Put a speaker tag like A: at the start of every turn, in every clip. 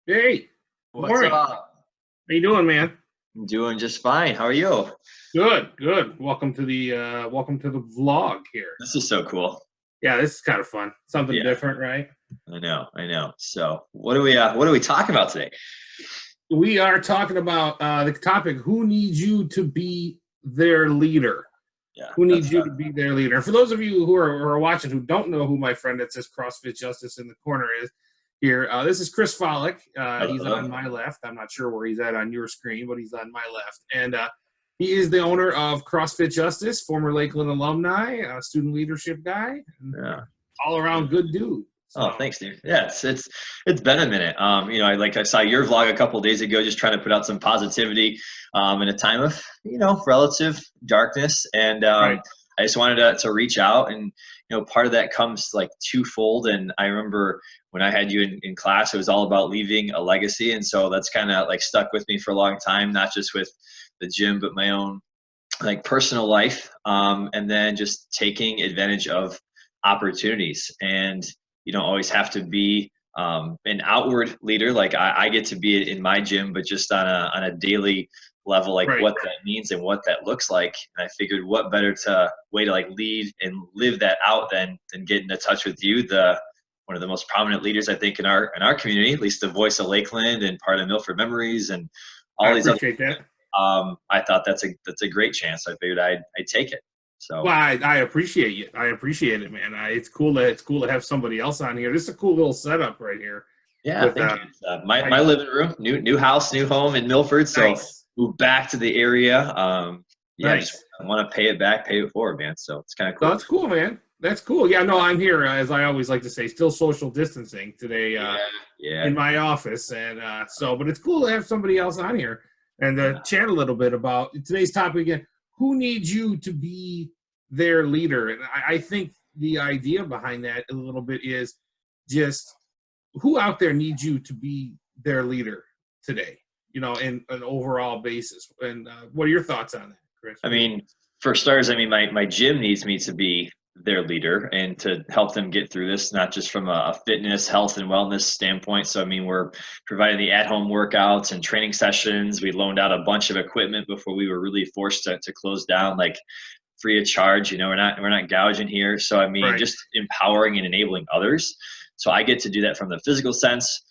A: Hey,
B: What's
A: morning.
B: up?
A: How you doing, man?
B: I'm doing just fine. How are you?
A: Good, good. Welcome to the vlog here.
B: This is so cool.
A: Yeah, this is kind of fun. Something
B: Yeah,
A: different, right?
B: I know. So, what are we talking about today?
A: We are talking about the topic: who needs you to be their leader?
B: Yeah,
A: Who
B: that's
A: needs you to be their leader? And for those of you who are watching who don't know who my friend that says CrossFit Justice in the corner is here, this is Chris Follick. He's
B: hello.
A: on my left. I'm not sure where he's at on your screen, but he's on my left. And he is the owner of CrossFit Justice, former Lakeland alumni, student leadership guy, and
B: Yeah.
A: all around good dude.
B: Oh,
A: So
B: thanks, dude. Yeah, it's been a minute. I saw your vlog a couple days ago, just trying to put out some positivity, in a time of relative darkness, and
A: right,
B: I just wanted to reach out, and part of that comes like twofold. And I remember when I had you in class, it was all about leaving a legacy, and so that's kind of like stuck with me for a long time, not just with the gym, but my own like personal life, and then just taking advantage of opportunities. And you don't always have to be an outward leader like I get to be in my gym, but just on a daily level, like
A: right.
B: what that means and what that looks like. And I figured what better to way to like lead and live that out than get into touch with you, the one of the most prominent leaders I think in our community, at least the voice of Lakeland and part of Milford Memories and
A: I
B: all these other.
A: appreciate that.
B: I thought that's a great chance. I figured I'd take it. So
A: Well, I appreciate you. I appreciate it, man. It's cool to have somebody else on here. This is a cool little setup right here
B: yeah,
A: with
B: thank you. It's, my
A: I
B: living room, new house, new home in Milford. So
A: nice.
B: moved back to the area. Yeah, just
A: Nice.
B: want to pay it back, pay it forward, man. So it's kind of
A: No,
B: cool.
A: that's cool, man. That's cool. Yeah, no, I'm here, as I always like to say, still social distancing today
B: Yeah,
A: in
B: yeah,
A: my office. And but it's cool to have somebody else on here and
B: yeah,
A: chat a little bit about today's topic again. Who needs you to be their leader? And I think the idea behind that a little bit is just who out there needs you to be their leader today, in an overall basis. And what are your thoughts on that, Chris?
B: I mean, for starters, I mean, my gym needs me to be their leader and to help them get through this, not just from a fitness, health, and wellness standpoint. So, I mean, we're providing the at-home workouts and training sessions. We loaned out a bunch of equipment before we were really forced to close down, like free of charge. We're not gouging here. So, I mean,
A: Right.
B: just empowering and enabling others. So I get to do that from the physical sense.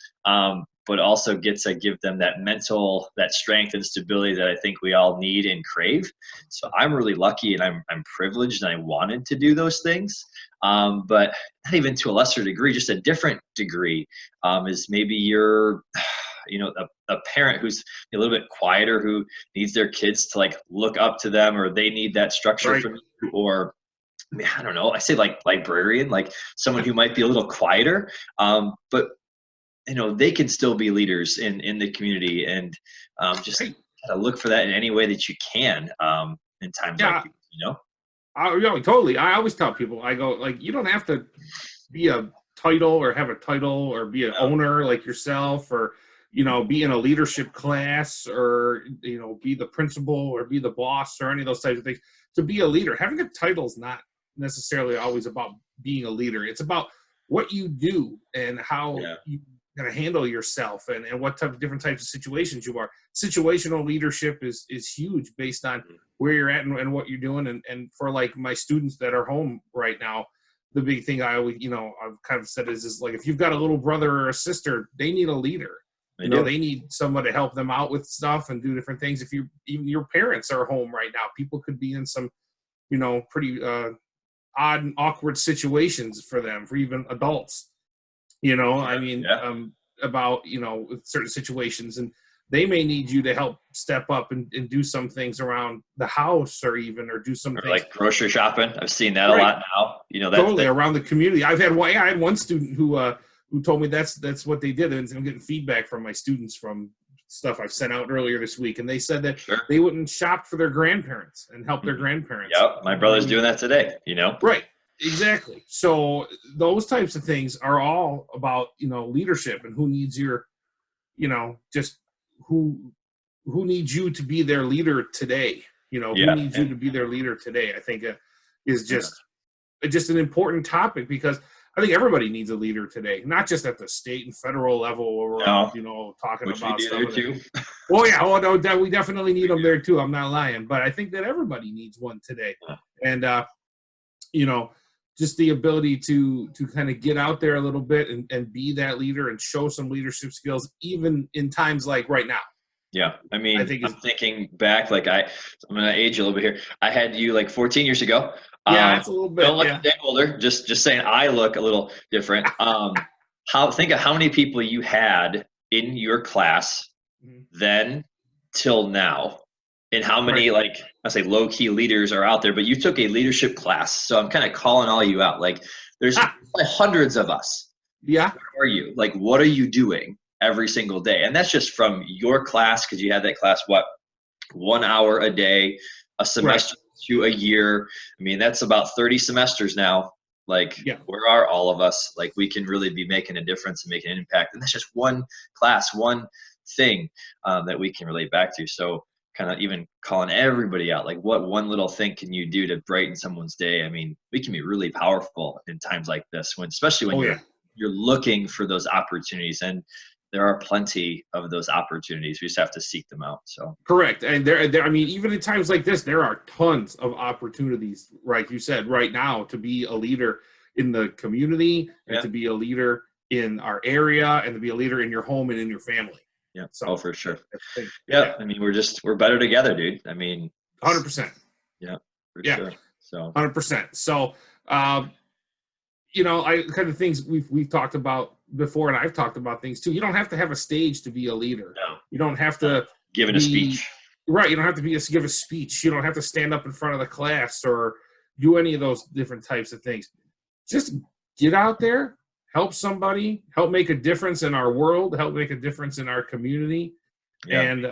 B: But also get to give them that strength and stability that I think we all need and crave. So I'm really lucky and I'm privileged and I wanted to do those things. But not even to a lesser degree, just a different degree, is maybe you're, a parent who's a little bit quieter, who needs their kids to like look up to them, or they need that structure
A: Right.
B: from you, or I mean, I don't know. I say like librarian, like someone who might be a little quieter, but they can still be leaders in the community, and just
A: Right.
B: kind of look for that in any way that you can, in times like
A: Yeah.
B: these.
A: Totally. I always tell people, I go, like, you don't have to be a title or have a title or be an
B: Yeah,
A: owner like yourself or, be in a leadership class or, be the principal or be the boss or any of those types of things. To be a leader, having a title is not necessarily always about being a leader. It's about what you do and how
B: yeah,
A: you going to handle yourself and what type of different types of situations you are. Situational leadership is huge based on
B: mhm,
A: where you're at and what you're doing. And for like my students that are home right now, the big thing I always, I've kind of said is like, if you've got a little brother or a sister, they need a leader.
B: I do.
A: They need someone to help them out with stuff and do different things. If you, even your parents are home right now, people could be in some, pretty odd and awkward situations for them, for even adults, I
B: Yeah,
A: mean,
B: yeah.
A: about, with certain situations, and they may need you to help step up and do some things around the house or do some
B: Or
A: things.
B: like grocery shopping. I've seen that a
A: Right.
B: lot now. That's
A: Totally
B: that.
A: around the community. I had one student who told me that's what they did, and I'm getting feedback from my students from stuff I've sent out earlier this week, and they said that
B: Sure.
A: they wouldn't shop for their grandparents and help their
B: Mhm.
A: grandparents.
B: Yep, my brother's doing that today.
A: Right. Exactly. So those types of things are all about, leadership and who needs your, just who who needs you to be their leader today. Who
B: Yeah,
A: needs you
B: and
A: to be their leader today? I think is
B: yeah,
A: just an important topic because I think everybody needs a leader today, not just at the state and federal level where we're
B: No.
A: talking
B: Which
A: about
B: we do
A: stuff.
B: there too.
A: Oh yeah, no, we definitely need them there too. I'm not lying, but I think that everybody needs one today, and just the ability to kind of get out there a little bit and be that leader and show some leadership skills, even in times like right now.
B: Yeah, I mean,
A: I'm
B: thinking back, like I'm gonna age you a little bit here. I had you like 14 years ago.
A: Yeah, that's a little bit.
B: Don't look a day older. Just saying, I look a little different. Think of how many people you had in your class then till now, and how many I say low key leaders are out there. But you took a leadership class, so I'm kind of calling all you out. Like, there's like hundreds of us.
A: Yeah.
B: Where are you? Like, what are you doing every single day? And that's just from your class, because you had that class, 1 hour a day, a semester to a year. I mean, that's about 30 semesters now. Like, where are all of us? Like, we can really be making a difference and making an impact. And that's just one class, one thing that we can relate back to. So kind of even calling everybody out, like, what one little thing can you do to brighten someone's day? I mean, we can be really powerful in times like this, especially when you're looking for those opportunities, and there are plenty of those opportunities. We just have to seek them out. So
A: correct. And there, I mean, even in times like this, there are tons of opportunities, like you said, right now, to be a leader in the community and to be a leader in our area and to be a leader in your home and in your family.
B: Yeah. So, for sure. Yeah. I mean, we're better together, dude. I mean,
A: 100%.
B: Yeah. For sure. So
A: 100%. So, I kind of things we've talked about before, and I've talked about things too. You don't have to have a stage to be a leader.
B: No.
A: You don't have to
B: give a speech.
A: Right. You don't have to give a speech. You don't have to stand up in front of the class or do any of those different types of things. Just get out there, help somebody, help make a difference in our world, help make a difference in our community, and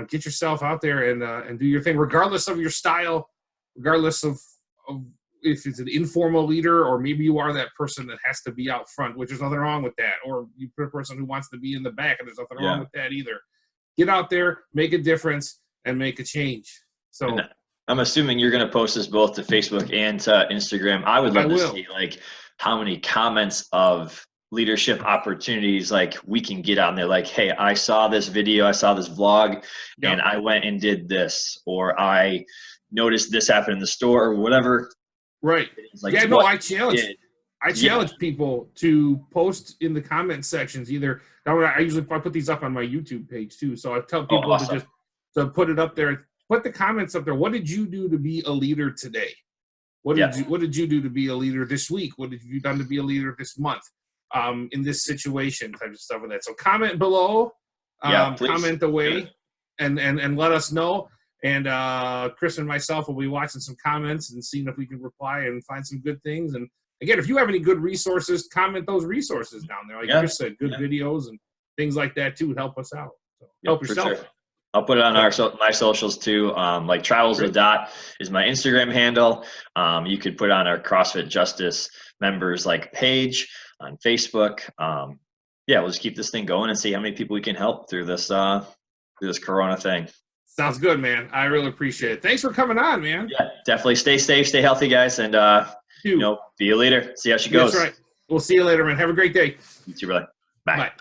A: get yourself out there and do your thing, regardless of your style, regardless of if it's an informal leader, or maybe you are that person that has to be out front, which there's nothing wrong with that, or you're a person who wants to be in the back, and there's nothing wrong with that either. Get out there, make a difference, and make a change. So
B: I'm assuming you're going to post this both to Facebook and to Instagram. I would love to see like how many comments of leadership opportunities like we can get on there. Like, hey, I saw this video, I saw this vlog, and I went and did this, or I noticed this happen in the store, or whatever.
A: Right.
B: Like,
A: I challenge people to post in the comment sections. Either I put these up on my YouTube page too. So I tell people to put it up there. Put the comments up there. What did you do to be a leader today? What did you do to be a leader this week? What have you done to be a leader this month? In this situation, type of stuff like that. So comment below, comment away, and let us know. And Chris and myself will be watching some comments and seeing if we can reply and find some good things. And again, if you have any good resources, comment those resources down there. Like Chris said, good videos and things like that too help us out. So help yourself.
B: Sure. I'll put it on my socials too. Like Travels with Dot is my Instagram handle. You could put on our CrossFit Justice members page on Facebook. We'll just keep this thing going and see how many people we can help through this Corona thing.
A: Sounds good, man. I really appreciate it. Thanks for coming on, man.
B: Yeah, definitely stay safe, stay healthy, guys, and be a leader. See how she goes.
A: That's right. We'll see you later, man. Have a great day.
B: You too, brother. Bye.
A: Bye.